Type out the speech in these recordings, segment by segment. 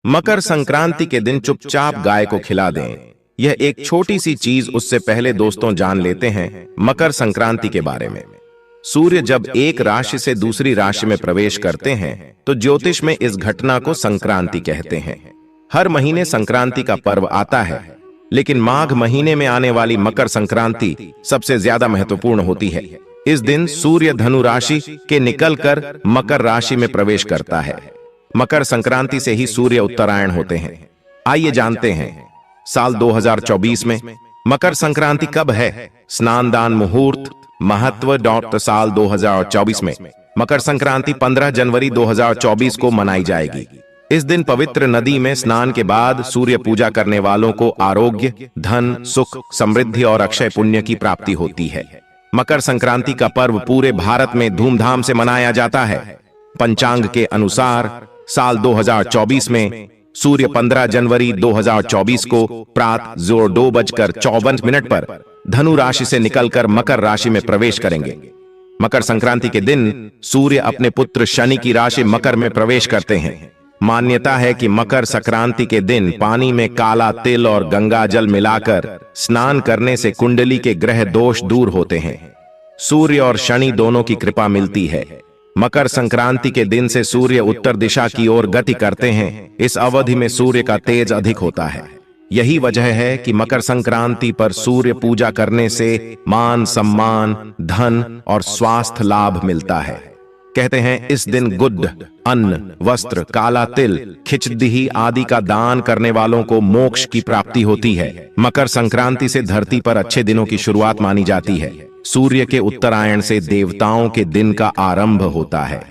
मकर संक्रांति के दिन चुपचाप गाय को खिला दें। यह एक छोटी सी चीज, उससे पहले दोस्तों जान लेते हैं मकर संक्रांति के बारे में। सूर्य जब एक राशि से दूसरी राशि में प्रवेश करते हैं तो ज्योतिष में इस घटना को संक्रांति कहते हैं। हर महीने संक्रांति का पर्व आता है, लेकिन माघ महीने में आने वाली मकर संक्रांति सबसे ज्यादा महत्वपूर्ण होती है। इस दिन सूर्य धनु राशि के निकलकर मकर राशि में प्रवेश करता है। मकर संक्रांति से ही सूर्य उत्तरायण होते हैं। आइए जानते हैं साल 2024 में मकर संक्रांति कब है। स्नान दान मुहूर्त महत्व साल 2024 में मकर संक्रांति 15 जनवरी 2024 को मनाई जाएगी। इस दिन पवित्र नदी में स्नान के बाद सूर्य पूजा करने वालों को आरोग्य, धन, सुख, समृद्धि और अक्षय पुण्य की प्राप्ति होती है। मकर संक्रांति का पर्व पूरे भारत में धूमधाम से मनाया जाता है। पंचांग के अनुसार साल 2024 में सूर्य 15 जनवरी 2024 को प्रातः 2:54 पर धनु राशि से निकलकर मकर राशि में प्रवेश करेंगे। मकर संक्रांति के दिन सूर्य अपने पुत्र शनि की राशि मकर में प्रवेश करते हैं। मान्यता है कि मकर संक्रांति के दिन पानी में काला तिल और गंगा जल मिलाकर स्नान करने से कुंडली के ग्रह दोष दूर होते हैं। सूर्य और शनि दोनों की कृपा मिलती है। मकर संक्रांति के दिन से सूर्य उत्तर दिशा की ओर गति करते हैं। इस अवधि में सूर्य का तेज अधिक होता है। यही वजह है कि मकर संक्रांति पर सूर्य पूजा करने से मान सम्मान, धन और स्वास्थ्य लाभ मिलता है। कहते हैं इस दिन गुड़, अन्न, वस्त्र, काला तिल, खिचड़ी आदि का दान करने वालों को मोक्ष की प्राप्ति होती है। मकर संक्रांति से धरती पर अच्छे दिनों की शुरुआत मानी जाती है। सूर्य के उत्तरायण से देवताओं के दिन का आरंभ होता है।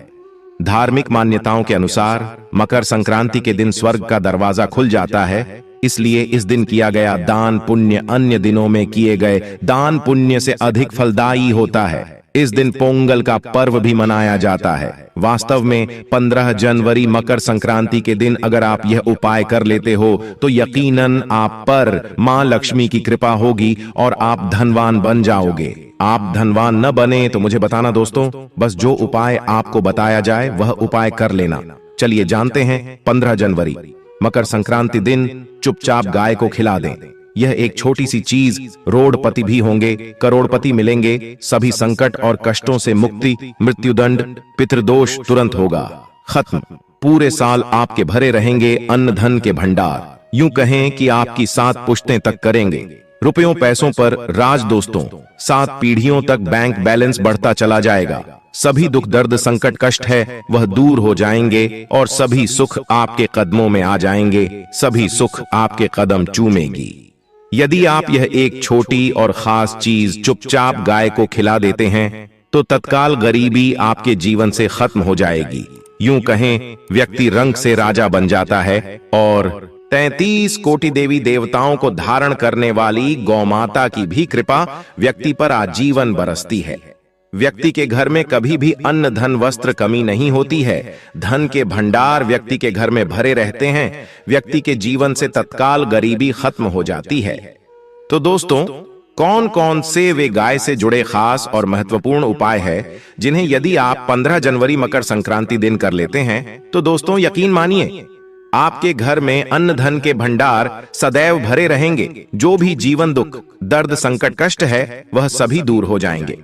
धार्मिक मान्यताओं के अनुसार मकर संक्रांति के दिन स्वर्ग का दरवाजा खुल जाता है। इसलिए इस दिन किया गया दान पुण्य अन्य दिनों में किए गए दान पुण्य से अधिक फलदायी होता है। इस दिन पोंगल का पर्व भी मनाया जाता है। वास्तव में 15 जनवरी मकर संक्रांति के दिन अगर आप यह उपाय कर लेते हो तो यकीनन आप पर मां लक्ष्मी की कृपा होगी और आप धनवान बन जाओगे। आप धनवान न बने तो मुझे बताना दोस्तों, बस जो उपाय आपको बताया जाए वह उपाय कर लेना। चलिए जानते हैं 15 जनवरी मकर संक्रांति दिन चुपचाप गाय को खिला दें। यह एक छोटी सी चीज, रोडपति भी होंगे, करोड़पति मिलेंगे, सभी संकट और कष्टों से मुक्ति, मृत्युदंड, पितृदोष तुरंत होगा खत्म। पूरे साल आपके भरे रहेंगे अन्न धन के भंडार। यूं कहें कि आपकी 7 पुश्तें तक करेंगे रुपयों पैसों पर राज दोस्तों। 7 पीढ़ियों तक बैंक बैलेंस बढ़ता चला जाएगा। सभी दुख दर्द संकट कष्ट है वह दूर हो जाएंगे और सभी सुख आपके कदमों में आ जाएंगे। सभी सुख आपके कदम चूमेगी। यदि आप यह एक छोटी और खास चीज चुपचाप गाय को खिला देते हैं तो तत्काल गरीबी आपके जीवन से खत्म हो जाएगी। यूं कहें व्यक्ति रंग से राजा बन जाता है और 33 कोटि देवी देवताओं को धारण करने वाली गौमाता की भी कृपा व्यक्ति पर आजीवन बरसती है। व्यक्ति के घर में कभी भी अन्न धन वस्त्र कमी नहीं होती है। धन के भंडार व्यक्ति के घर में भरे रहते हैं। व्यक्ति के जीवन से तत्काल गरीबी खत्म हो जाती है। तो दोस्तों, कौन कौन से वे गाय से जुड़े खास और महत्वपूर्ण उपाय है जिन्हें यदि आप 15 जनवरी मकर संक्रांति दिन कर लेते हैं तो दोस्तों यकीन मानिए आपके घर में अन्न धन के भंडार सदैव भरे रहेंगे। जो भी जीवन दुख दर्द संकट कष्ट है वह सभी दूर हो जाएंगे।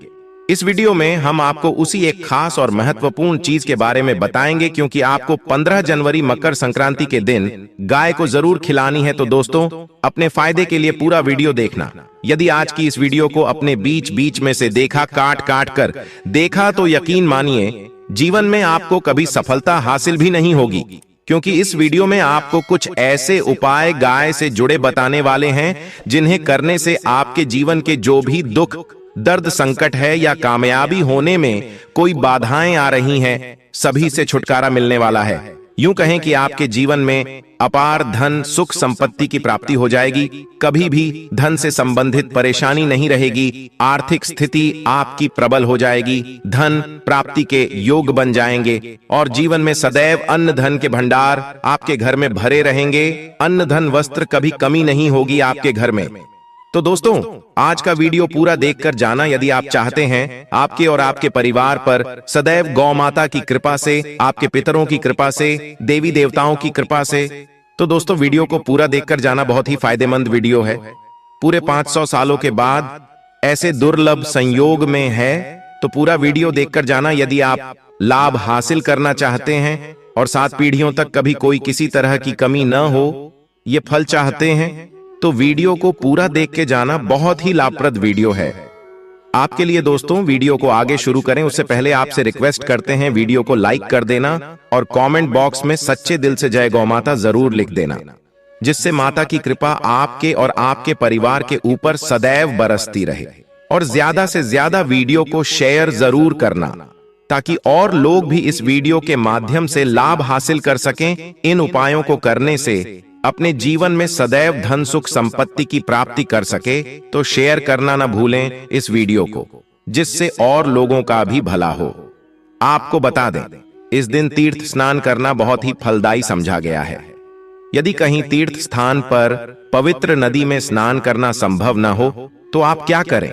इस वीडियो में हम आपको उसी एक खास और महत्वपूर्ण चीज के बारे में बताएंगे, क्योंकि आपको 15 जनवरी मकर संक्रांति के दिन गाय को जरूर खिलानी है। तो दोस्तों, अपने फायदे के लिए पूरा वीडियो देखना। यदि आज की इस वीडियो को अपने बीच बीच में से देखा, काट काट कर देखा, तो यकीन मानिए जीवन में आपको कभी सफलता हासिल भी नहीं होगी, क्योंकि इस वीडियो में आपको कुछ ऐसे उपाय गाय से जुड़े बताने वाले हैं जिन्हें करने से आपके जीवन के जो भी दुख दर्द संकट है या कामयाबी होने में कोई बाधाएं आ रही हैं, सभी से छुटकारा मिलने वाला है। यूं कहें कि आपके जीवन में अपार धन सुख संपत्ति की प्राप्ति हो जाएगी। कभी भी धन से संबंधित परेशानी नहीं रहेगी। आर्थिक स्थिति आपकी प्रबल हो जाएगी। धन प्राप्ति के योग बन जाएंगे और जीवन में सदैव अन्न धन के भंडार आपके घर में भरे रहेंगे। अन्न धन वस्त्र कभी कमी नहीं होगी आपके घर में। तो दोस्तों, आज का वीडियो पूरा देखकर जाना यदि आप चाहते हैं आपके और आपके परिवार पर सदैव गौ माता की कृपा से, आपके पितरों की कृपा से, देवी देवताओं की कृपा से तो दोस्तों वीडियो को पूरा देखकर जाना, बहुत ही फायदेमंद वीडियो है। पूरे 500 सालों के बाद ऐसे दुर्लभ संयोग में है, तो पूरा वीडियो देखकर जाना यदि आप लाभ हासिल करना चाहते हैं और 7 पीढ़ियों तक कभी कोई किसी तरह की कमी न हो, ये फल चाहते हैं, तो वीडियो को पूरा देख के जाना। बहुत ही लाभप्रद वीडियो है आपके लिए। दोस्तों वीडियो को आगे शुरू करें उससे पहले आपसे रिक्वेस्ट करते हैं वीडियो को लाइक कर देना और कमेंट बॉक्स में सच्चे दिल से जय गौ माता जरूर लिख देना, जिससे माता की कृपा आपके और आपके परिवार के ऊपर सदैव बरसती रहे। और ज्यादा से ज्यादा वीडियो को शेयर जरूर करना, ताकि और लोग भी इस वीडियो के माध्यम से लाभ हासिल कर सकें। इन उपायों को करने से अपने जीवन में सदैव धन सुख संपत्ति की प्राप्ति कर सके। तो शेयर करना ना भूलें इस वीडियो को, जिससे और लोगों का भी भला हो। आपको बता दें, इस दिन तीर्थ स्नान करना बहुत ही फलदायी समझा गया है। यदि कहीं तीर्थ स्थान पर पवित्र नदी में स्नान करना संभव न हो, तो आप क्या करें,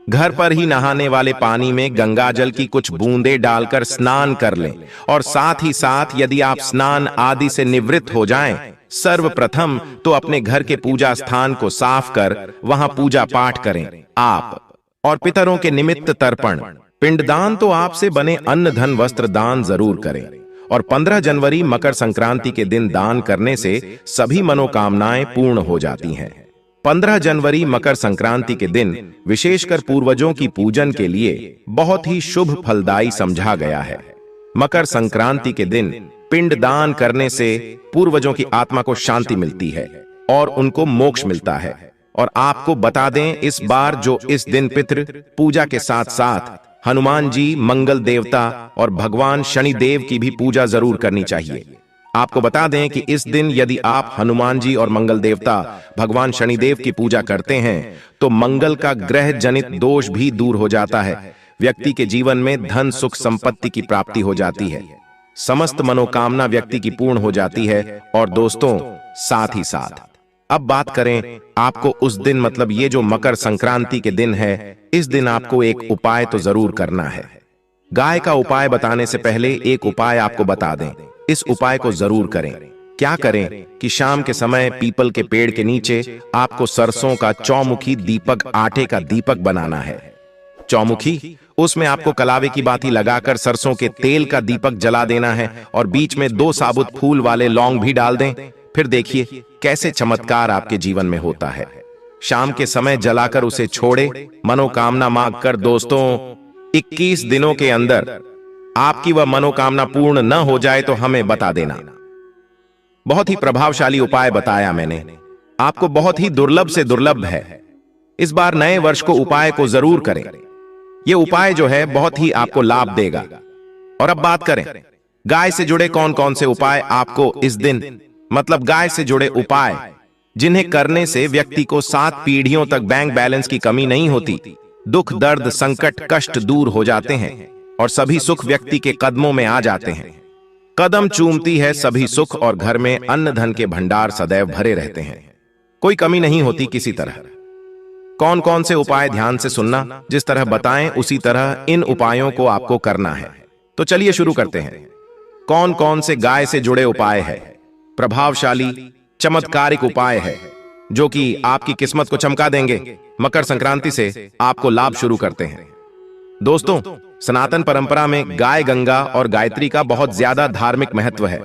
घर पर ही नहाने वाले पानी में गंगा जल की कुछ बूंदें डालकर स्नान कर लें। और साथ ही साथ यदि आप स्नान आदि से निवृत्त हो जाएं, सर्वप्रथम तो अपने घर के पूजा स्थान को साफ कर वहां पूजा पाठ करें। आप और पितरों के निमित्त तर्पण, पिंडदान तो आपसे बने अन्न धन वस्त्र दान जरूर करें। और 15 जनवरी मकर संक्रांति के दिन दान करने से सभी मनोकामनाएं पूर्ण हो जाती हैं। 15 जनवरी मकर संक्रांति के दिन विशेषकर पूर्वजों की पूजन के लिए बहुत ही शुभ फलदायी समझा गया है। मकर संक्रांति के दिन पिंड दान करने से पूर्वजों की आत्मा को शांति मिलती है और उनको मोक्ष मिलता है। और आपको बता दें, इस बार जो इस दिन पितृ पूजा के साथ साथ हनुमान जी, मंगल देवता और भगवान शनिदेव की भी पूजा जरूर करनी चाहिए। आपको बता दें कि इस दिन यदि आप हनुमान जी और मंगल देवता भगवान शनिदेव की पूजा करते हैं, तो मंगल का ग्रह जनित दोष भी दूर हो जाता है। व्यक्ति के जीवन में धन सुख संपत्ति की प्राप्ति हो जाती है, समस्त मनोकामना व्यक्ति की पूर्ण हो जाती है। और दोस्तों साथ ही साथ अब बात करें आपको उस दिन, मतलब ये जो मकर संक्रांति के दिन है, इस दिन आपको एक उपाय तो जरूर करना है। गाय का उपाय बताने से पहले एक उपाय आपको बता दें, इस उपाय को जरूर करें। क्या करें कि शाम के समय पीपल के पेड़ के नीचे आपको सरसों का चौमुखी दीपक, आटे का दीपक बनाना है। चौमुखी, उसमें आपको कलावे की बाती लगाकर सरसों के तेल का दीपक जला देना है और बीच में 2 साबुत फूल वाले लौंग भी डाल दें। फिर देखिए कैसे चमत्कार आपके जीवन में होता है। शाम के समय जलाकर उसे छोड़े, मनोकामना मांगकर दोस्तों 21 दिनों के अंदर आपकी वह मनोकामना पूर्ण न हो जाए तो हमें बता देना। बहुत ही प्रभावशाली उपाय बताया मैंने आपको, बहुत ही दुर्लभ से दुर्लभ है। इस बार नए वर्ष को उपाय को जरूर करें। यह उपाय जो है बहुत ही आपको लाभ देगा। और अब बात करें गाय से जुड़े कौन कौन से उपाय आपको इस दिन, मतलब गाय से जुड़े उपाय जिन्हें करने से व्यक्ति को 7 पीढ़ियों तक बैंक बैलेंस की कमी नहीं होती, दुख दर्द संकट कष्ट दूर हो जाते हैं और सभी सुख व्यक्ति के कदमों में आ जाते हैं। कदम चूमती है सभी सुख और घर में अन्न धन के भंडार सदैव भरे रहते हैं, कोई कमी नहीं होती किसी तरह। कौन कौन से उपाय ध्यान से सुनना, जिस तरह बताएं उसी तरह इन उपायों को आपको करना है। तो चलिए शुरू करते हैं। कौन कौन से गाय से जुड़े उपाय है, प्रभावशाली चमत्कारिक उपाय है जो कि आपकी किस्मत को चमका देंगे। मकर संक्रांति से आपको लाभ शुरू करते हैं। दोस्तों सनातन परंपरा में गाय गंगा और गायत्री का बहुत ज्यादा धार्मिक महत्व है।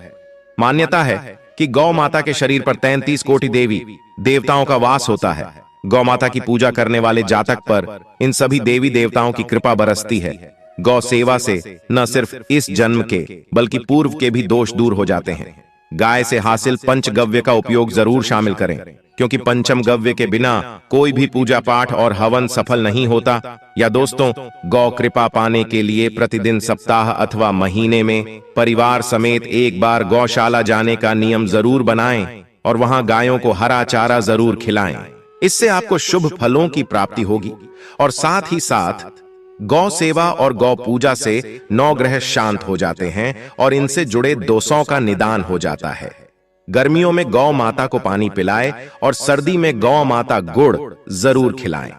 मान्यता है कि गौ माता के शरीर पर 33 कोटि देवी देवताओं का वास होता है। गौ माता की पूजा करने वाले जातक पर इन सभी देवी देवताओं की कृपा बरसती है। गौ सेवा से न सिर्फ इस जन्म के बल्कि पूर्व के भी दोष दूर हो जाते हैं। गाय से हासिल पंचगव्य का उपयोग जरूर शामिल करें, क्योंकि पंचम गव्य के बिना कोई भी पूजा पाठ और हवन सफल नहीं होता। या दोस्तों गौ कृपा पाने के लिए प्रतिदिन सप्ताह अथवा महीने में परिवार समेत एक बार गौशाला जाने का नियम जरूर बनाएं और वहां गायों को हरा चारा जरूर खिलाएं। इससे आपको शुभ फलों की प्राप्ति होगी। और साथ ही साथ गौ सेवा और गौ पूजा से 9 ग्रह शांत हो जाते हैं और इनसे जुड़े दोषों का निदान हो जाता है। गर्मियों में गौ माता को पानी पिलाएं और सर्दी में गौ माता गुड़ जरूर खिलाएं।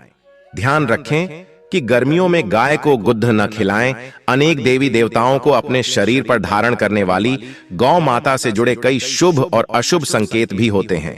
ध्यान रखें कि गर्मियों में गाय को गुद्ध न खिलाएं। अनेक देवी देवताओं को अपने शरीर पर धारण करने वाली गौ माता से जुड़े कई शुभ और अशुभ संकेत भी होते हैं।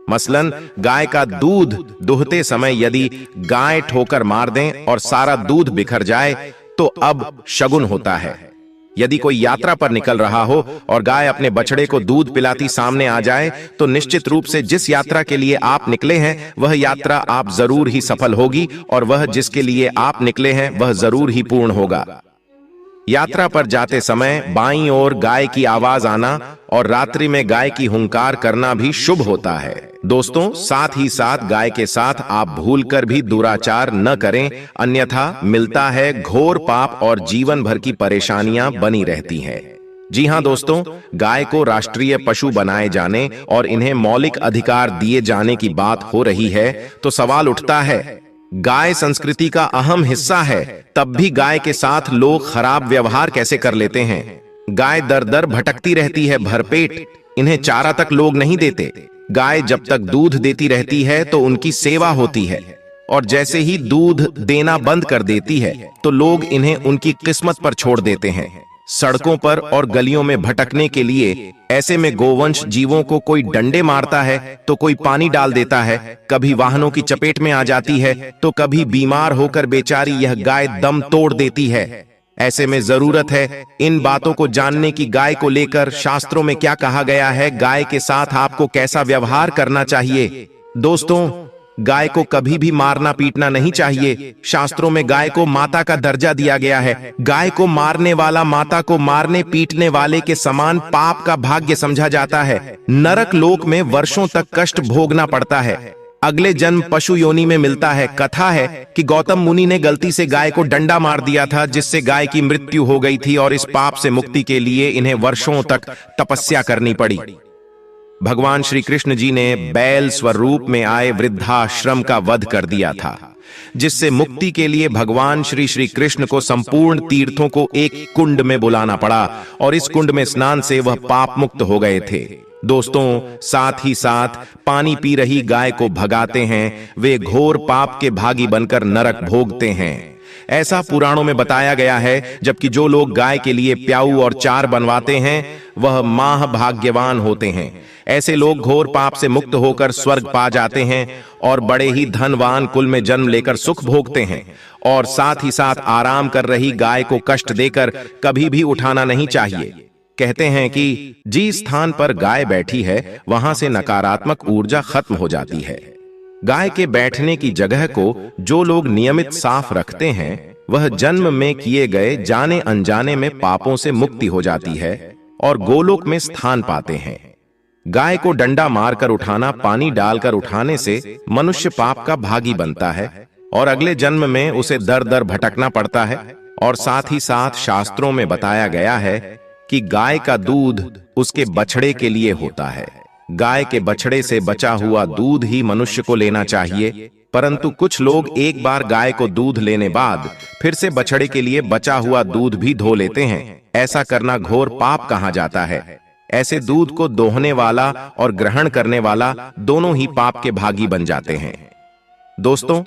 मसलन गाय का दूध दुहते समय यदि गाय ठोकर मार दें और सारा दूध बिखर जाए तो अब शगुन होता है। यदि कोई यात्रा पर निकल रहा हो और गाय अपने बछड़े को दूध पिलाती सामने आ जाए तो निश्चित रूप से जिस यात्रा के लिए आप निकले हैं वह यात्रा आप जरूर ही सफल होगी और वह जिसके लिए आप निकले हैं वह जरूर ही पूर्ण होगा। यात्रा पर जाते समय बाईं ओर गाय की आवाज आना और रात्रि में गाय की हुंकार करना भी शुभ होता है। दोस्तों, साथ ही साथ गाय के साथ आप भूलकर भी दुराचार न करें, अन्यथा मिलता है घोर पाप और जीवन भर की परेशानियां बनी रहती हैं। जी हां दोस्तों, गाय को राष्ट्रीय पशु बनाए जाने और इन्हें मौलिक अधिकार दिए जाने की बात हो रही है तो सवाल उठता है, गाय संस्कृति का अहम हिस्सा है, तब भी गाय के साथ लोग खराब व्यवहार कैसे कर लेते हैं। गाय दर दर भटकती रहती है भरपेट, इन्हें चारा तक लोग नहीं देते। गाय जब तक दूध देती रहती है तो उनकी सेवा होती है और जैसे ही दूध देना बंद कर देती है तो लोग इन्हें उनकी किस्मत पर छोड़ देते हैं, सड़कों पर और गलियों में भटकने के लिए। ऐसे में गोवंश जीवों को कोई डंडे मारता है तो कोई पानी डाल देता है, कभी वाहनों की चपेट में आ जाती है तो कभी बीमार होकर बेचारी यह गाय दम तोड़ देती है। ऐसे में जरूरत है इन बातों को जानने की गाय को लेकर शास्त्रों में क्या कहा गया है, गाय के साथ आपको कैसा व्यवहार करना चाहिए। दोस्तों, गाय को कभी भी मारना पीटना नहीं चाहिए। शास्त्रों में गाय को माता का दर्जा दिया गया है। गाय को मारने वाला माता को मारने पीटने वाले के समान पाप का भाग्य समझा जाता है। नरक लोक में वर्षों तक कष्ट भोगना पड़ता है, अगले जन्म पशु योनि में मिलता है। कथा है कि गौतम मुनि ने गलती से गाय को डंडा मार दिया था जिससे गाय की मृत्यु हो गई थी और इस पाप से मुक्ति के लिए इन्हें वर्षों तक तपस्या करनी पड़ी। भगवान श्री कृष्ण जी ने बैल स्वरूप में आए वृद्धाश्रम का वध कर दिया था, जिससे मुक्ति के लिए भगवान श्री कृष्ण को संपूर्ण तीर्थों को एक कुंड में बुलाना पड़ा और इस कुंड में स्नान से वह पाप मुक्त हो गए थे। दोस्तों, साथ ही साथ पानी पी रही गाय को भगाते हैं, वे घोर पाप के भागी बनकर नरक भोगते हैं। ऐसा पुराणों में बताया गया है, जबकि जो लोग गाय के लिए प्याऊ और चार बनवाते हैं वह महाभाग्यवान होते हैं। ऐसे लोग घोर पाप से मुक्त होकर स्वर्ग पा जाते हैं और बड़े ही धनवान कुल में जन्म लेकर सुख भोगते हैं। और साथ ही साथ आराम कर रही गाय को कष्ट देकर कभी भी उठाना नहीं चाहिए। कहते हैं कि जिस स्थान पर गाय बैठी है वहां से नकारात्मक ऊर्जा खत्म हो जाती है। गाय के बैठने की जगह को जो लोग नियमित साफ रखते हैं वह जन्म में किए गए जाने अनजाने में पापों से मुक्ति हो जाती है और गोलोक में स्थान पाते हैं। गाय को डंडा मारकर उठाना, पानी डालकर उठाने से मनुष्य पाप का भागी बनता है और अगले जन्म में उसे दर दर भटकना पड़ता है। और साथ ही साथ शास्त्रों में बताया गया है कि गाय का दूध उसके बछड़े के लिए होता है। गाय के बछड़े से बचा हुआ दूध ही मनुष्य को लेना चाहिए, परंतु कुछ लोग एक बार गाय को दूध लेने बाद फिर से बछड़े के लिए बचा हुआ दूध भी धो लेते हैं। ऐसा करना घोर पाप कहा जाता है। ऐसे दूध को दोहने वाला और ग्रहण करने वाला दोनों ही पाप के भागी बन जाते हैं। दोस्तों,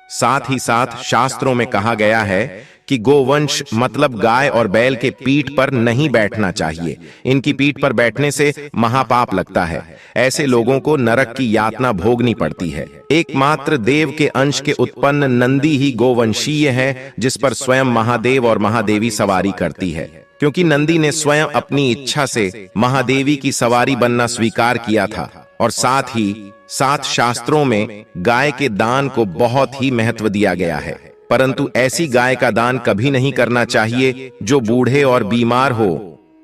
साथ ही साथ शास्त्रों में कहा गया है कि गोवंश मतलब गाय और बैल के पीठ पर नहीं बैठना चाहिए। इनकी पीठ पर बैठने से महापाप लगता है। ऐसे लोगों को नरक की यातना भोगनी पड़ती है। एकमात्र देव के अंश के उत्पन्न नंदी ही गोवंशीय है, जिस पर स्वयं महादेव और महादेवी सवारी करती है। क्योंकि नंदी ने स्वयं अपनी इच्छा से महादेवी की सवारी बनना स्वीकार किया था। और साथ ही साथ शास्त्रों में गाय के दान को बहुत ही महत्व दिया गया है, परंतु ऐसी गाय का दान कभी नहीं करना चाहिए जो बूढ़े और बीमार हो।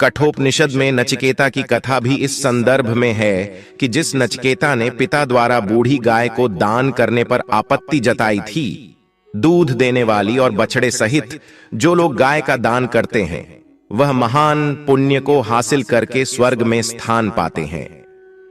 कठोपनिषद में नचिकेता की कथा भी इस संदर्भ में है कि जिस नचिकेता ने पिता द्वारा बूढ़ी गाय को दान करने पर आपत्ति जताई थी। दूध देने वाली और बछड़े सहित जो लोग गाय का दान करते हैं वह महान पुण्य को हासिल करके स्वर्ग में स्थान पाते हैं।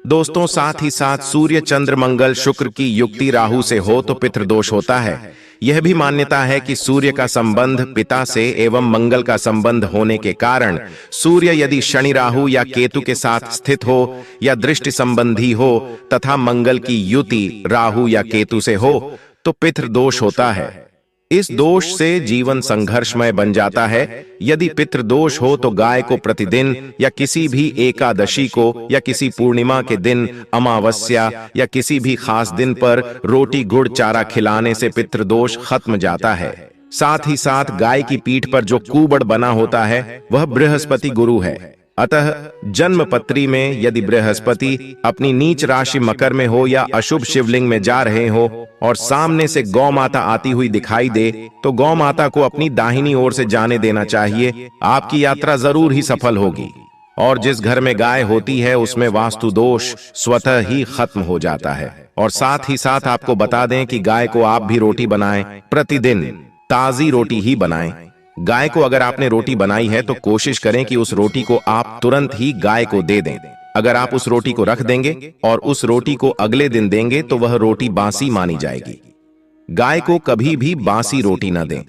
दोस्तों, साथ ही साथ सूर्य, चंद्र, मंगल, शुक्र की युक्ति राहु से हो तो पितृदोष होता है। यह भी मान्यता है कि सूर्य का संबंध पिता से एवं मंगल का संबंध होने के कारण सूर्य यदि शनि, राहु या केतु के साथ स्थित हो या दृष्टि संबंधी हो तथा मंगल की युति राहु या केतु से हो तो पितृदोष होता है। इस दोष से जीवन संघर्षमय बन जाता है। यदि पितृदोष हो तो गाय को प्रतिदिन या किसी भी एकादशी को या किसी पूर्णिमा के दिन, अमावस्या या किसी भी खास दिन पर रोटी गुड़ चारा खिलाने से पितृदोष खत्म जाता है। साथ ही साथ गाय की पीठ पर जो कुबड़ बना होता है वह बृहस्पति गुरु है। अतः जन्म पत्री में यदि बृहस्पति अपनी नीच राशि मकर में हो या अशुभ शिवलिंग में जा रहे हो और सामने से गौ माता आती हुई दिखाई दे तो गौ माता को अपनी दाहिनी ओर से जाने देना चाहिए। आपकी यात्रा जरूर ही सफल होगी। और जिस घर में गाय होती है उसमें वास्तु दोष स्वतः ही खत्म हो जाता है। और साथ ही साथ आपको बता दें कि गाय को आप भी रोटी बनाएं, प्रतिदिन ताजी रोटी ही बनाएं। गाय को अगर आपने रोटी बनाई है तो कोशिश करें कि उस रोटी को आप तुरंत ही गाय को दे दें। अगर आप उस रोटी को रख देंगे और उस रोटी को अगले दिन देंगे तो वह रोटी बासी मानी जाएगी। गाय को कभी भी बासी रोटी न दें,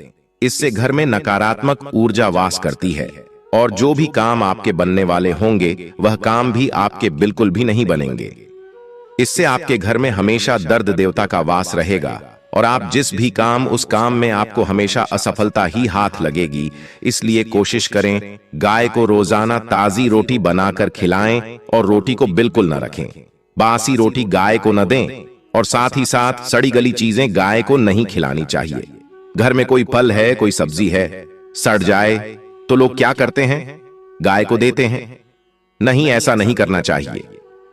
इससे घर में नकारात्मक ऊर्जा वास करती है और जो भी काम आपके बनने वाले होंगे वह काम भी आपके बिल्कुल भी नहीं बनेंगे। इससे आपके घर में हमेशा दर्द देवता का वास रहेगा और आप जिस भी काम उस काम में आपको हमेशा असफलता ही हाथ लगेगी। इसलिए कोशिश करें गाय को रोजाना ताजी रोटी बनाकर खिलाएं और रोटी को बिल्कुल न रखें। बासी रोटी गाय को न दें और साथ ही साथ सड़ी गली चीजें गाय को नहीं खिलानी चाहिए। घर में कोई फल है, कोई सब्जी है, सड़ जाए तो लोग क्या करते हैं? गाय को देते हैं। नहीं, ऐसा नहीं करना चाहिए।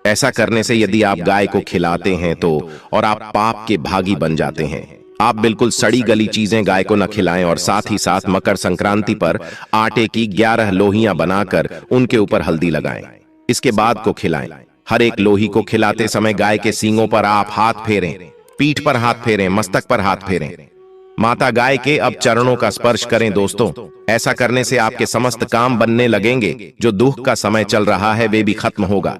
ऐसा करने से यदि आप गाय को खिलाते हैं तो और आप पाप के भागी बन जाते हैं। आप बिल्कुल सड़ी गली चीजें गाय को न खिलाएं और साथ ही साथ मकर संक्रांति पर आटे की 11 लोहियां बनाकर उनके ऊपर हल्दी लगाएं। इसके बाद को खिलाएं। हर एक लोही को खिलाते समय गाय के सींगों पर आप हाथ फेरें, पीठ पर हाथ फेरें, मस्तक पर हाथ फेरें। माता गाय के अब चरणों का स्पर्श करें। दोस्तों, ऐसा करने से आपके समस्त काम बनने लगेंगे। जो दुख का समय चल रहा है वे भी खत्म होगा।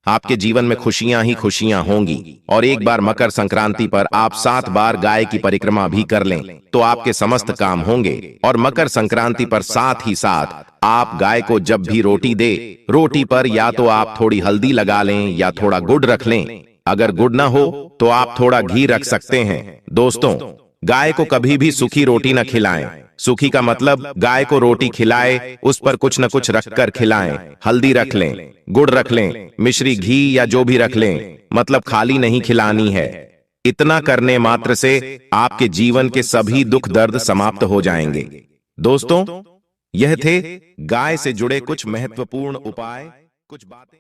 आपके जीवन में खुशियां ही खुशियां होंगी। और एक बार मकर संक्रांति पर आप 7 बार गाय की परिक्रमा भी कर लें तो आपके समस्त काम होंगे। और मकर संक्रांति पर साथ ही साथ आप गाय को जब भी रोटी दे, रोटी पर या तो आप थोड़ी हल्दी लगा लें या थोड़ा गुड़ रख लें। अगर गुड़ ना हो तो आप थोड़ा घी रख सकते हैं। दोस्तों, गाय को कभी भी सूखी रोटी न खिलाएं। सूखी का मतलब गाय को रोटी खिलाए, उस पर कुछ न कुछ रखकर खिलाएं। हल्दी रख लें, गुड़ रख लें, मिश्री, घी या जो भी रख लें, मतलब खाली नहीं खिलानी है। इतना करने मात्र से आपके जीवन के सभी दुख दर्द समाप्त हो जाएंगे। दोस्तों, यह थे गाय से जुड़े कुछ महत्वपूर्ण उपाय, कुछ बातें।